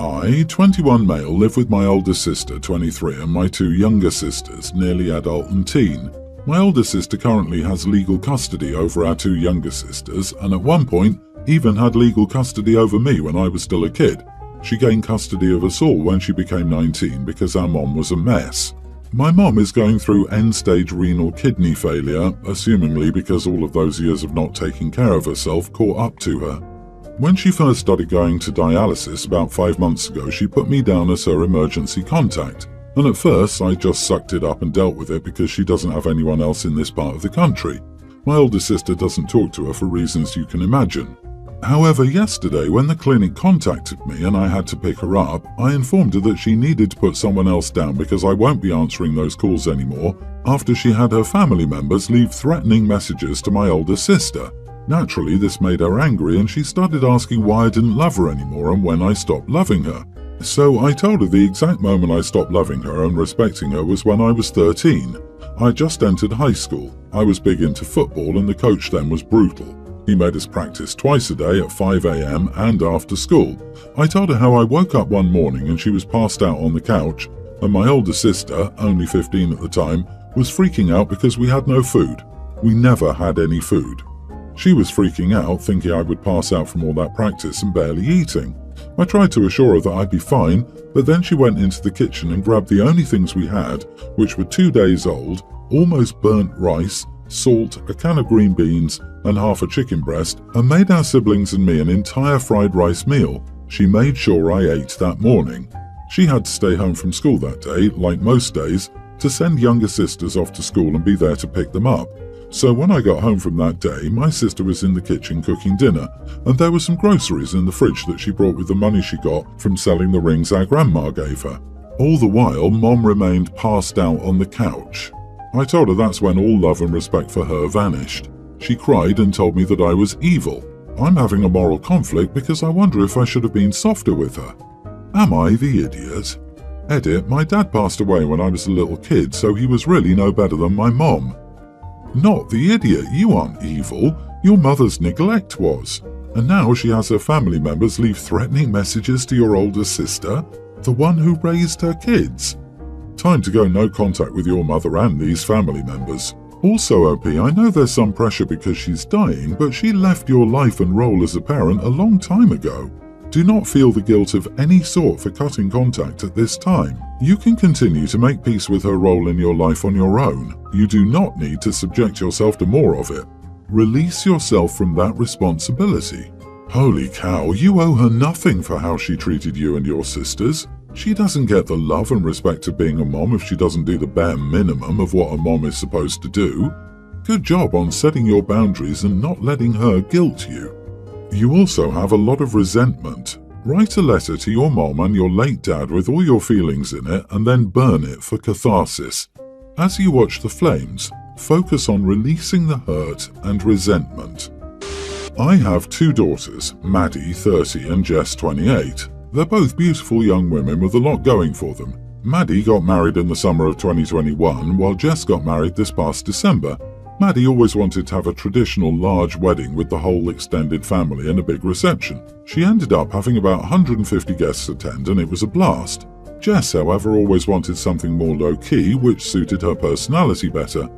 I, 21 male, live with my older sister, 23, and my two younger sisters, nearly adult and teen. My older sister currently has legal custody over our two younger sisters, and at one point even had legal custody over me when I was still a kid. She gained custody of us all when she became 19 because our mom was a mess. My mom is going through end-stage renal kidney failure, assumingly because all of those years of not taking care of herself caught up to her. When she first started going to dialysis about 5 months ago, she put me down as her emergency contact. And at first, I just sucked it up and dealt with it because she doesn't have anyone else in this part of the country. My older sister doesn't talk to her for reasons you can imagine. However, yesterday, when the clinic contacted me and I had to pick her up, I informed her that she needed to put someone else down because I won't be answering those calls anymore after she had her family members leave threatening messages to my older sister. Naturally, this made her angry and she started asking why I didn't love her anymore and when I stopped loving her. So I told her the exact moment I stopped loving her and respecting her was when I was 13. I just entered high school. I was big into football and the coach then was brutal. He made us practice twice a day at 5 a.m. and after school. I told her how I woke up one morning and she was passed out on the couch, and my older sister, only 15 at the time, was freaking out because we had no food. We never had any food. She was freaking out, thinking I would pass out from all that practice and barely eating. I tried to assure her that I'd be fine, but then she went into the kitchen and grabbed the only things we had, which were 2 days old, almost burnt rice, salt, a can of green beans, and half a chicken breast, and made our siblings and me an entire fried rice meal. She made sure I ate that morning. She had to stay home from school that day, like most days, to send younger sisters off to school and be there to pick them up. So when I got home from that day, my sister was in the kitchen cooking dinner, and there were some groceries in the fridge that she brought with the money she got from selling the rings our grandma gave her. All the while, Mom remained passed out on the couch. I told her that's when all love and respect for her vanished. She cried and told me that I was evil. I'm having a moral conflict because I wonder if I should have been softer with her. Am I the idiot? Edit, my dad passed away when I was a little kid, so he was really no better than my mom. Not the idiot, you aren't evil. Your mother's neglect was. And now she has her family members leave threatening messages to your older sister, the one who raised her kids. Time to go no contact with your mother and these family members. Also, OP, I know there's some pressure because she's dying, but she left your life and role as a parent a long time ago. Do not feel the guilt of any sort for cutting contact at this time. You can continue to make peace with her role in your life on your own. You do not need to subject yourself to more of it. Release yourself from that responsibility. Holy cow, you owe her nothing for how she treated you and your sisters. She doesn't get the love and respect of being a mom if she doesn't do the bare minimum of what a mom is supposed to do. Good job on setting your boundaries and not letting her guilt you. You also have a lot of resentment. Write a letter to your mom and your late dad with all your feelings in it and then burn it for catharsis. As you watch the flames, focus on releasing the hurt and resentment. I have two daughters, Maddie, 30, and Jess, 28. They're both beautiful young women with a lot going for them. Maddie got married in the summer of 2021, while Jess got married this past December. Maddie always wanted to have a traditional large wedding with the whole extended family and a big reception. She ended up having about 150 guests attend and it was a blast. Jess, however, always wanted something more low-key, which suited her personality better.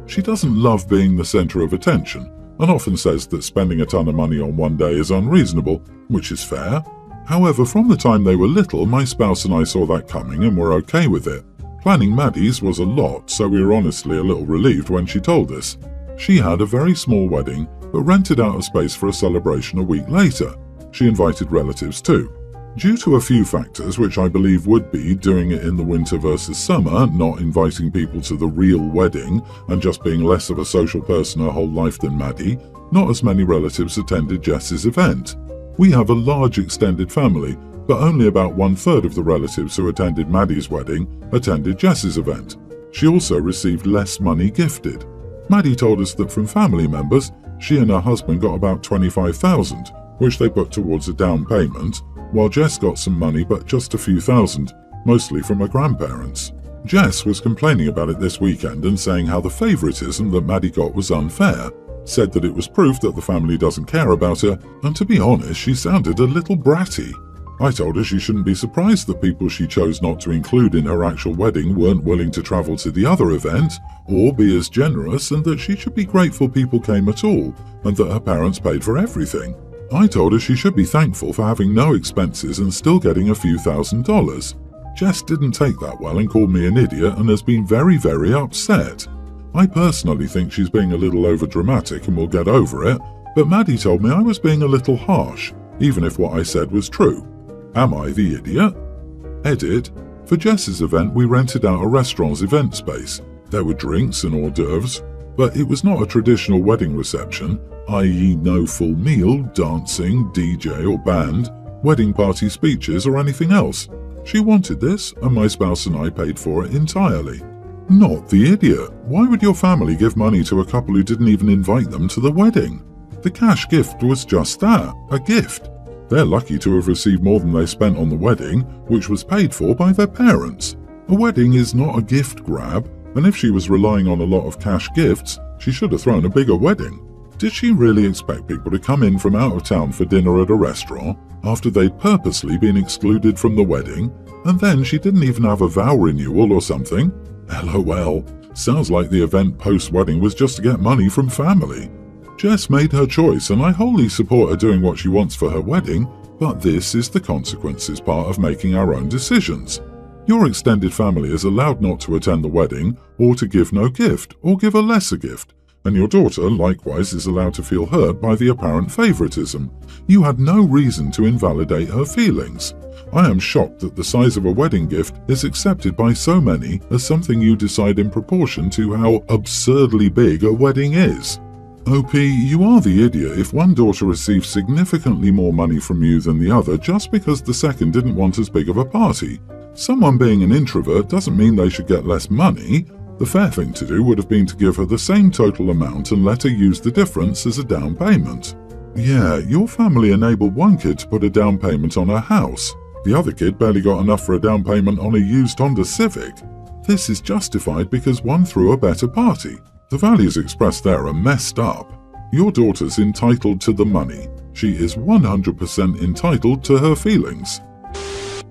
She doesn't love being the center of attention and often says that spending a ton of money on one day is unreasonable, which is fair. However, from the time they were little, my spouse and I saw that coming and were okay with it. Planning Maddie's was a lot, so we were honestly a little relieved when she told us. She had a very small wedding, but rented out a space for a celebration a week later. She invited relatives too. Due to a few factors, which I believe would be doing it in the winter versus summer, not inviting people to the real wedding, and just being less of a social person her whole life than Maddie, not as many relatives attended Jess's event. We have a large extended family, but only about 1/3 of the relatives who attended Maddie's wedding attended Jess's event. She also received less money gifted. Maddie told us that from family members, she and her husband got about $25,000, which they put towards a down payment, while Jess got some money but just a few thousand, mostly from her grandparents. Jess was complaining about it this weekend and saying how the favoritism that Maddie got was unfair, said that it was proof that the family doesn't care about her, and to be honest, she sounded a little bratty. I told her she shouldn't be surprised that people she chose not to include in her actual wedding weren't willing to travel to the other event or be as generous, and that she should be grateful people came at all and that her parents paid for everything. I told her she should be thankful for having no expenses and still getting a few $1,000s. Jess didn't take that well and called me an idiot and has been very, very upset. I personally think she's being a little overdramatic and will get over it, but Maddie told me I was being a little harsh, even if what I said was true. Am I the idiot? Edit. For Jess's event, we rented out a restaurant's event space. There were drinks and hors d'oeuvres, but it was not a traditional wedding reception, i.e. no full meal, dancing, DJ or band, wedding party speeches or anything else. She wanted this, and my spouse and I paid for it entirely. Not the idiot. Why would your family give money to a couple who didn't even invite them to the wedding? The cash gift was just that, a gift. They're lucky to have received more than they spent on the wedding, which was paid for by their parents. A wedding is not a gift grab, and if she was relying on a lot of cash gifts, she should have thrown a bigger wedding. Did she really expect people to come in from out of town for dinner at a restaurant after they'd purposely been excluded from the wedding, and then she didn't even have a vow renewal or something? LOL. Sounds like the event post-wedding was just to get money from family. Jess made her choice, and I wholly support her doing what she wants for her wedding, but this is the consequences part of making our own decisions. Your extended family is allowed not to attend the wedding, or to give no gift, or give a lesser gift, and your daughter likewise is allowed to feel hurt by the apparent favoritism. You had no reason to invalidate her feelings. I am shocked that the size of a wedding gift is accepted by so many as something you decide in proportion to how absurdly big a wedding is. OP, you are the idiot if one daughter receives significantly more money from you than the other just because the second didn't want as big of a party. Someone being an introvert doesn't mean they should get less money. The fair thing to do would have been to give her the same total amount and let her use the difference as a down payment. Yeah, your family enabled one kid to put a down payment on her house. The other kid barely got enough for a down payment on a used Honda Civic. This is justified because one threw a better party. The values expressed there are messed up. Your daughter's entitled to the money. She is 100% entitled to her feelings.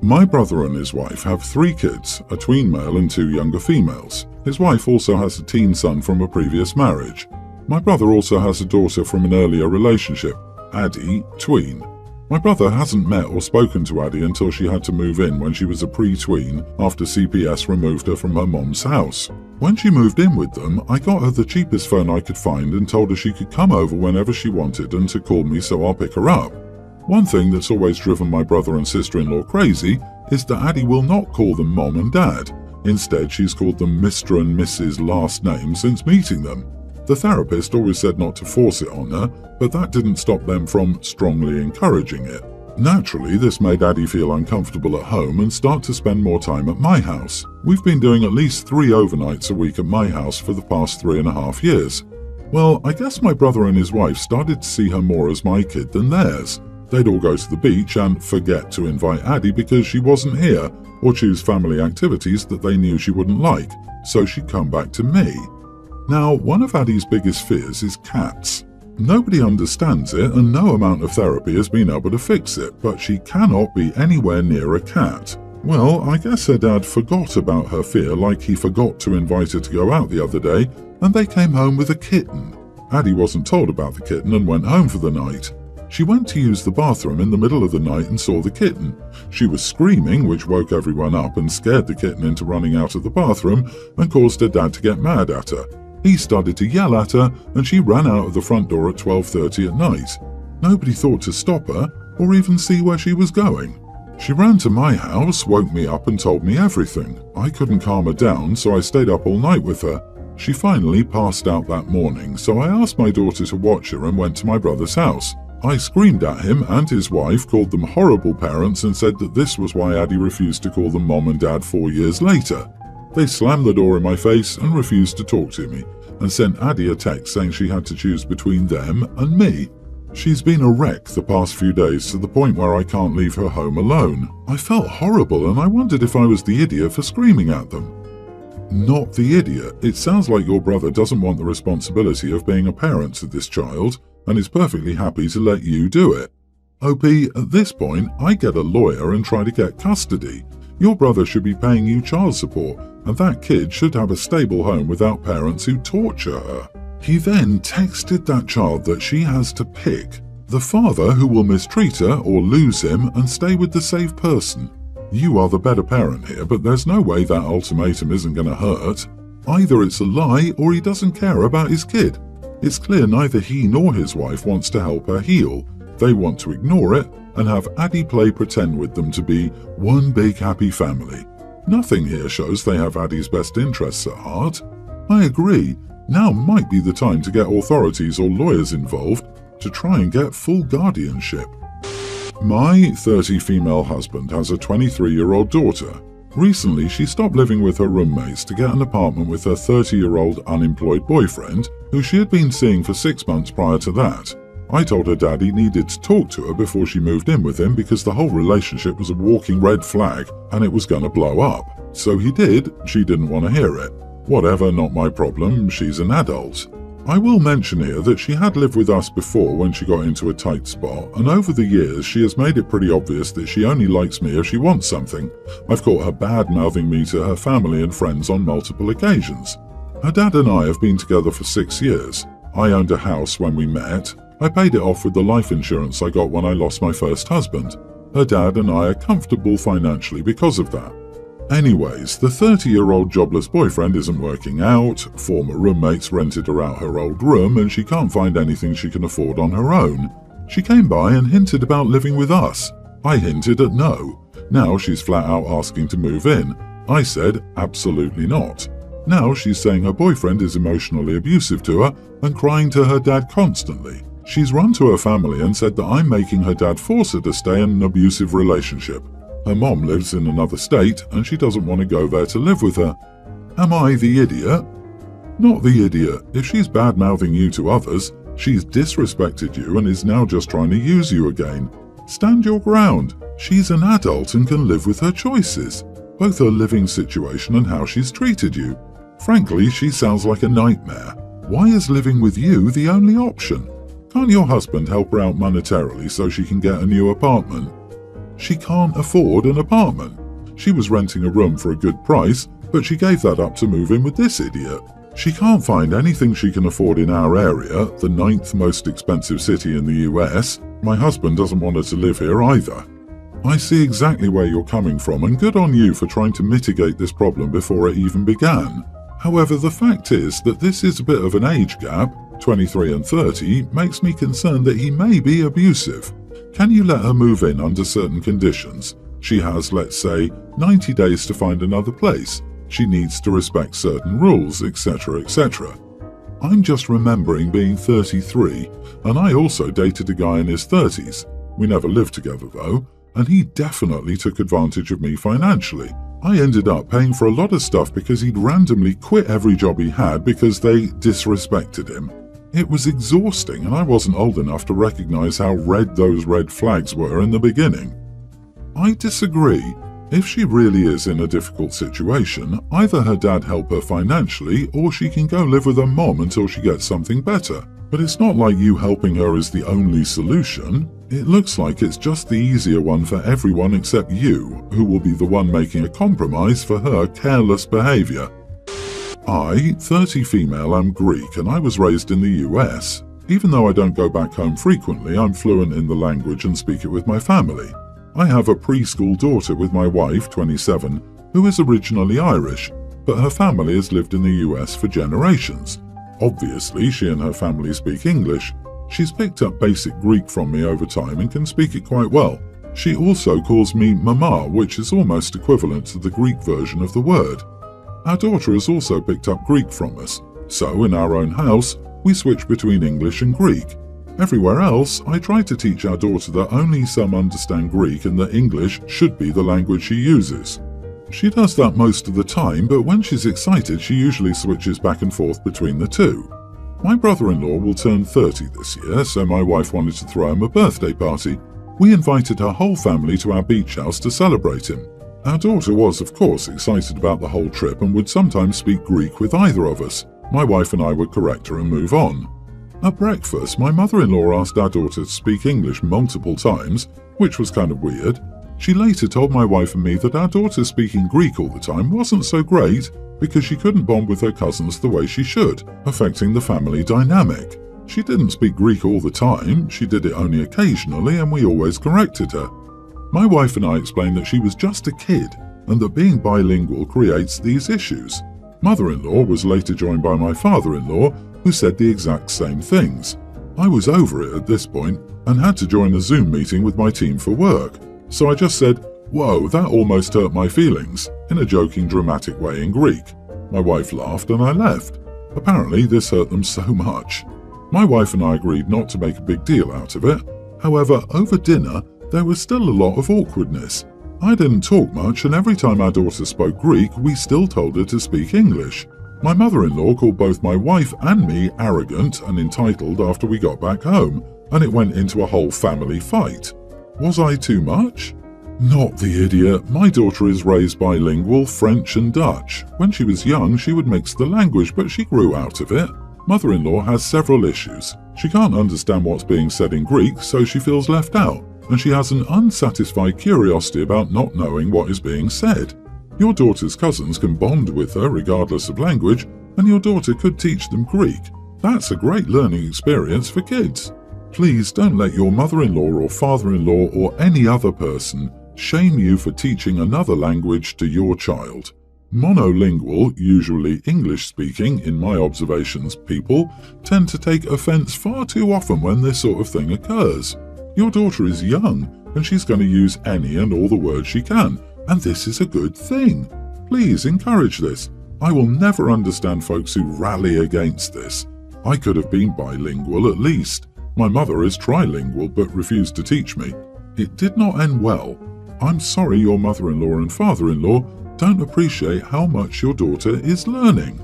My brother and his wife have 3 kids, a tween male and 2 younger females. His wife also has a teen son from a previous marriage. My brother also has a daughter from an earlier relationship, Addie, tween. My brother hasn't met or spoken to Addie until she had to move in when she was a pre-tween after CPS removed her from her mom's house. When she moved in with them, I got her the cheapest phone I could find and told her she could come over whenever she wanted and to call me so I'll pick her up. One thing that's always driven my brother and sister-in-law crazy is that Addie will not call them Mom and Dad. Instead, she's called them Mr. and Mrs. last name since meeting them. The therapist always said not to force it on her, but that didn't stop them from strongly encouraging it. Naturally, this made Addie feel uncomfortable at home and start to spend more time at my house. We've been doing at least 3 overnights a week at my house for the past 3.5 years. Well, I guess my brother and his wife started to see her more as my kid than theirs. They'd all go to the beach and forget to invite Addie because she wasn't here, or choose family activities that they knew she wouldn't like, so she'd come back to me. Now, one of Addie's biggest fears is cats. Nobody understands it and no amount of therapy has been able to fix it, but she cannot be anywhere near a cat. Well, I guess her dad forgot about her fear like he forgot to invite her to go out the other day, and they came home with a kitten. Addie wasn't told about the kitten and went home for the night. She went to use the bathroom in the middle of the night and saw the kitten. She was screaming, which woke everyone up and scared the kitten into running out of the bathroom and caused her dad to get mad at her. He started to yell at her and she ran out of the front door at 12:30 at night. Nobody thought to stop her or even see where she was going. She ran to my house, woke me up and told me everything. I couldn't calm her down, so I stayed up all night with her. She finally passed out that morning, so I asked my daughter to watch her and went to my brother's house. I screamed at him and his wife, called them horrible parents and said that this was why Addie refused to call them Mom and Dad 4 years later. They slammed the door in my face and refused to talk to me, and sent Addie a text saying she had to choose between them and me. She's been a wreck the past few days to the point where I can't leave her home alone. I felt horrible and I wondered if I was the idiot for screaming at them. Not the idiot. It sounds like your brother doesn't want the responsibility of being a parent to this child and is perfectly happy to let you do it. OP, at this point, I get a lawyer and try to get custody. Your brother should be paying you child support, and that kid should have a stable home without parents who torture her. He then texted that child that she has to pick the father who will mistreat her or lose him and stay with the safe person. You are the better parent here, but there's no way that ultimatum isn't going to hurt. Either it's a lie or he doesn't care about his kid. It's clear neither he nor his wife wants to help her heal. They want to ignore it and have Addie play pretend with them to be one big happy family. Nothing here shows they have Addie's best interests at heart. I agree, now might be the time to get authorities or lawyers involved to try and get full guardianship. My 30 female husband has a 23-year-old daughter. Recently, she stopped living with her roommates to get an apartment with her 30-year-old unemployed boyfriend, who she had been seeing for 6 months prior to that. I told her dad he needed to talk to her before she moved in with him because the whole relationship was a walking red flag and it was going to blow up. So he did, she didn't want to hear it. Whatever, not my problem, she's an adult. I will mention here that she had lived with us before when she got into a tight spot, and over the years she has made it pretty obvious that she only likes me if she wants something. I've caught her bad-mouthing me to her family and friends on multiple occasions. Her dad and I have been together for 6 years. I owned a house when we met. I paid it off with the life insurance I got when I lost my first husband. Her dad and I are comfortable financially because of that. Anyways, the 30-year-old jobless boyfriend isn't working out, former roommates rented her out her old room, and she can't find anything she can afford on her own. She came by and hinted about living with us. I hinted at no. Now she's flat out asking to move in. I said absolutely not. Now she's saying her boyfriend is emotionally abusive to her and crying to her dad constantly. She's run to her family and said that I'm making her dad force her to stay in an abusive relationship. Her mom lives in another state and she doesn't want to go there to live with her. Am I the idiot? Not the idiot. If she's bad-mouthing you to others, she's disrespected you and is now just trying to use you again. Stand your ground. She's an adult and can live with her choices, both her living situation and how she's treated you. Frankly, she sounds like a nightmare. Why is living with you the only option? Can't your husband help her out monetarily so she can get a new apartment? She can't afford an apartment. She was renting a room for a good price, but she gave that up to move in with this idiot. She can't find anything she can afford in our area, the 9th most expensive city in the US. My husband doesn't want her to live here either. I see exactly where you're coming from, and good on you for trying to mitigate this problem before it even began. However, the fact is that this is a bit of an age gap. 23 and 30 makes me concerned that he may be abusive. Can you let her move in under certain conditions? She has, let's say, 90 days to find another place. She needs to respect certain rules, etc., etc. I'm just remembering being 33, and I also dated a guy in his 30s. We never lived together though, and he definitely took advantage of me financially. I ended up paying for a lot of stuff because he'd randomly quit every job he had because they disrespected him. It was exhausting, and I wasn't old enough to recognize how red those red flags were in the beginning. I disagree. If she really is in a difficult situation, either her dad help her financially or she can go live with her mom until she gets something better. But it's not like you helping her is the only solution. It looks like it's just the easier one for everyone except you, who will be the one making a compromise for her careless behavior. I, 30 female, am Greek and I was raised in the US. Even though I don't go back home frequently, I'm fluent in the language and speak it with my family. I have a preschool daughter with my wife, 27, who is originally Irish, but her family has lived in the US for generations. Obviously, she and her family speak English. She's picked up basic Greek from me over time and can speak it quite well. She also calls me Mama, which is almost equivalent to the Greek version of the word. Our daughter has also picked up Greek from us, so in our own house, we switch between English and Greek. Everywhere else, I try to teach our daughter that only some understand Greek and that English should be the language she uses. She does that most of the time, but when she's excited, she usually switches back and forth between the two. My brother-in-law will turn 30 this year, so my wife wanted to throw him a birthday party. We invited her whole family to our beach house to celebrate him. Our daughter was, of course, excited about the whole trip and would sometimes speak Greek with either of us. My wife and I would correct her and move on. At breakfast, my mother-in-law asked our daughter to speak English multiple times, which was kind of weird. She later told my wife and me that our daughter speaking Greek all the time wasn't so great because she couldn't bond with her cousins the way she should, affecting the family dynamic. She didn't speak Greek all the time, she did it only occasionally, and we always corrected her. My wife and I explained that she was just a kid and that being bilingual creates these issues. Mother-in-law was later joined by my father-in-law, who said the exact same things. I was over it at this point and had to join a Zoom meeting with my team for work, so I just said, "Whoa, that almost hurt my feelings," in a joking, dramatic way in Greek. My wife laughed and I left. Apparently this hurt them so much. My wife and I agreed not to make a big deal out of it. However, over dinner, there was still a lot of awkwardness. I didn't talk much, and every time our daughter spoke Greek, we still told her to speak English. My mother-in-law called both my wife and me arrogant and entitled after we got back home, and it went into a whole family fight. Was I too much? Not the idiot. My daughter is raised bilingual, French and Dutch. When she was young, she would mix the language, but she grew out of it. Mother-in-law has several issues. She can't understand what's being said in Greek, so she feels left out, and she has an unsatisfied curiosity about not knowing what is being said. Your daughter's cousins can bond with her regardless of language, and your daughter could teach them Greek. That's a great learning experience for kids. Please don't let your mother-in-law or father-in-law or any other person shame you for teaching another language to your child. Monolingual, usually English-speaking, in my observations, people tend to take offense far too often when this sort of thing occurs. Your daughter is young, and she's going to use any and all the words she can, and this is a good thing. Please encourage this. I will never understand folks who rally against this. I could have been bilingual at least. My mother is trilingual but refused to teach me. It did not end well. I'm sorry your mother-in-law and father-in-law don't appreciate how much your daughter is learning.